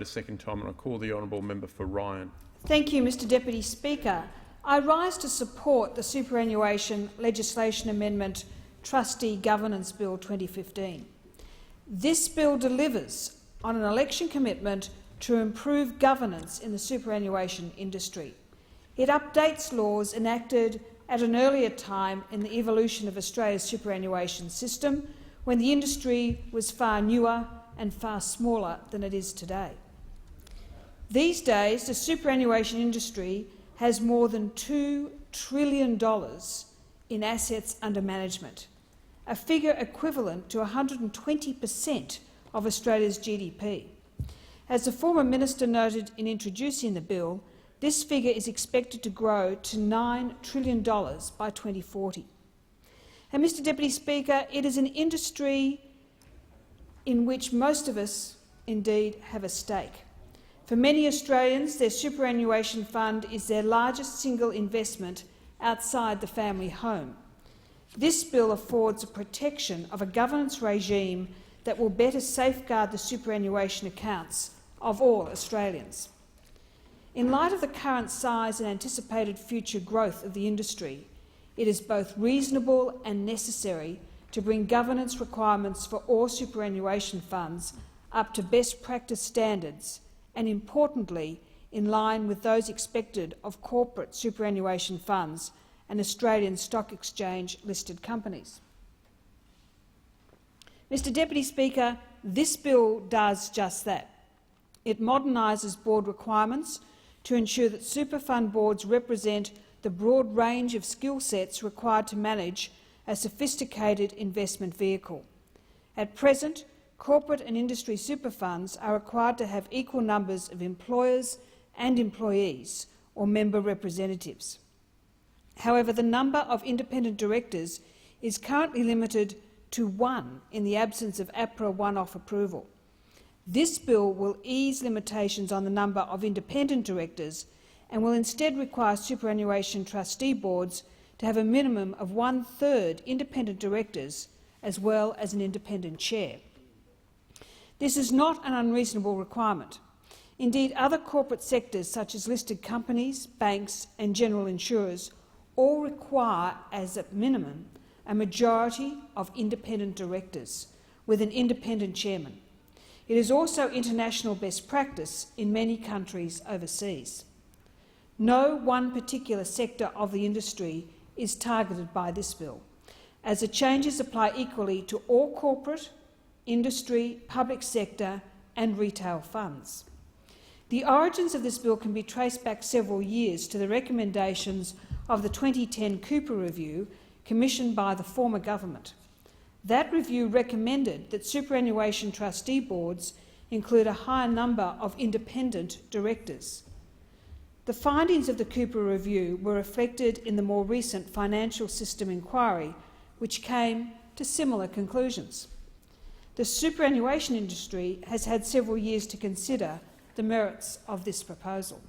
A second time, and I call the honourable member for Ryan. Thank you, Mr Deputy Speaker. I rise to support the Superannuation Legislation Amendment Trustee Governance Bill 2015. This bill delivers on an election commitment to improve governance in the superannuation industry. It updates laws enacted at an earlier time in the evolution of Australia's superannuation system, when the industry was far newer and far smaller than it is today. These days, the superannuation industry has more than $2 trillion in assets under management, a figure equivalent to 120% of Australia's GDP. As the former minister noted in introducing the bill, this figure is expected to grow to $9 trillion by 2040. And, Mr Deputy Speaker, it is an industry in which most of us indeed have a stake. For many Australians, their superannuation fund is their largest single investment outside the family home. This bill affords a protection of a governance regime that will better safeguard the superannuation accounts of all Australians. In light of the current size and anticipated future growth of the industry, it is both reasonable and necessary to bring governance requirements for all superannuation funds up to best practice standards and, importantly, in line with those expected of corporate superannuation funds and Australian Stock Exchange-listed companies. Mr Deputy Speaker, this bill does just that. It modernises board requirements to ensure that super fund boards represent the broad range of skill sets required to manage a sophisticated investment vehicle. At present, corporate and industry super funds are required to have equal numbers of employers and employees or member representatives. However, the number of independent directors is currently limited to 1 in the absence of APRA one-off approval. This bill will ease limitations on the number of independent directors and will instead require superannuation trustee boards to have a minimum of 1/3 independent directors as well as an independent chair. This is not an unreasonable requirement. Indeed, other corporate sectors such as listed companies, banks and general insurers all require, as a minimum, a majority of independent directors with an independent chairman. It is also international best practice in many countries overseas. No one particular sector of the industry is targeted by this bill, as the changes apply equally to all corporate, industry, public sector and retail funds. The origins of this bill can be traced back several years to the recommendations of the 2010 Cooper Review commissioned by the former government. That review recommended that superannuation trustee boards include a higher number of independent directors. The findings of the Cooper Review were reflected in the more recent Financial System Inquiry, which came to similar conclusions. The superannuation industry has had several years to consider the merits of this proposal.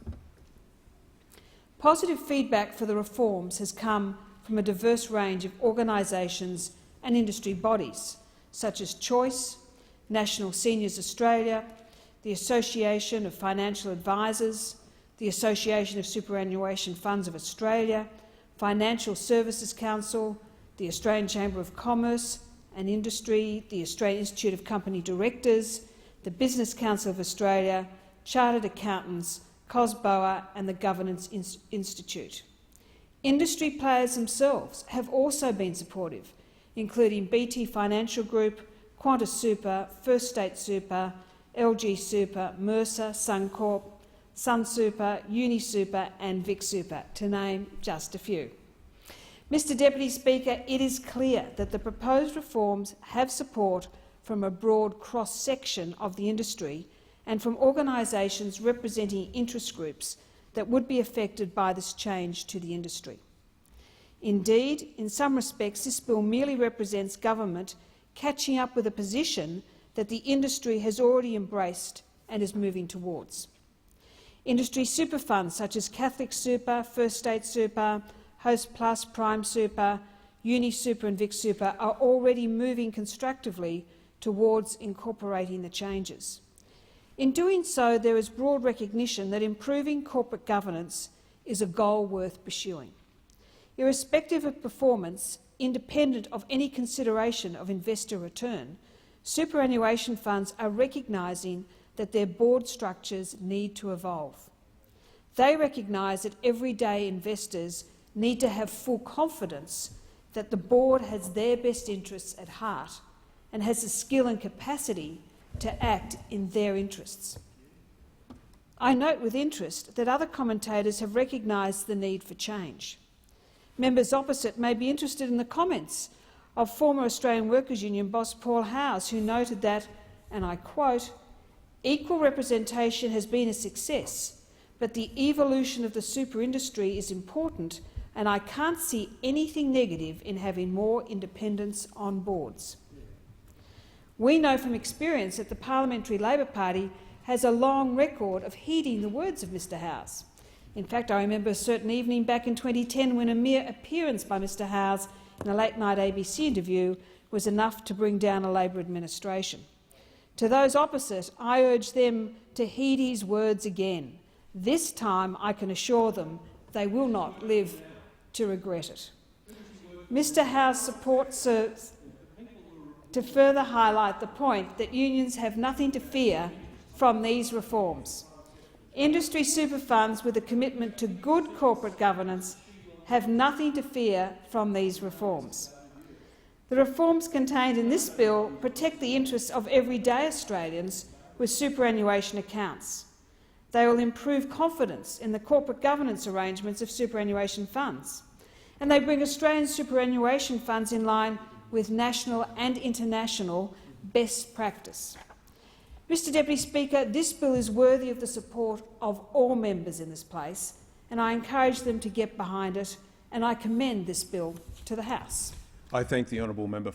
Positive feedback for the reforms has come from a diverse range of organisations and industry bodies, such as Choice, National Seniors Australia, the Association of Financial Advisors, the Association of Superannuation Funds of Australia, Financial Services Council, the Australian Chamber of Commerce and Industry, the Australian Institute of Company Directors, the Business Council of Australia, Chartered Accountants, COSBOA and the Governance Institute. Industry players themselves have also been supportive, including BT Financial Group, Qantas Super, First State Super, LG Super, Mercer, Suncorp, Sunsuper, UniSuper and Vic Super, to name just a few. Mr Deputy Speaker, it is clear that the proposed reforms have support from a broad cross-section of the industry and from organisations representing interest groups that would be affected by this change to the industry. Indeed, in some respects, this bill merely represents government catching up with a position that the industry has already embraced and is moving towards. Industry super funds such as Catholic Super, First State Super, Host Plus, Prime Super, UniSuper and Vic Super are already moving constructively towards incorporating the changes. In doing so, there is broad recognition that improving corporate governance is a goal worth pursuing. Irrespective of performance, independent of any consideration of investor return, superannuation funds are recognising that their board structures need to evolve. They recognise that everyday investors need to have full confidence that the board has their best interests at heart and has the skill and capacity to act in their interests. I note with interest that other commentators have recognised the need for change. Members opposite may be interested in the comments of former Australian Workers' Union boss Paul Howes, who noted that, and I quote, "Equal representation has been a success, but the evolution of the super industry is important, and I can't see anything negative in having more independence on boards." We know from experience that the Parliamentary Labor Party has a long record of heeding the words of Mr Howes. In fact, I remember a certain evening back in 2010 when a mere appearance by Mr Howes in a late-night ABC interview was enough to bring down a Labor administration. To those opposite, I urge them to heed his words again. This time, I can assure them, they will not live to regret it. Mr Howes support serves to further highlight the point that unions have nothing to fear from these reforms. Industry super funds with a commitment to good corporate governance have nothing to fear from these reforms. The reforms contained in this bill protect the interests of everyday Australians with superannuation accounts. They will improve confidence in the corporate governance arrangements of superannuation funds, and they bring Australian superannuation funds in line with national and international best practice. Mr Deputy Speaker, this bill is worthy of the support of all members in this place, and I encourage them to get behind it, and I commend this bill to the House. I thank the honourable member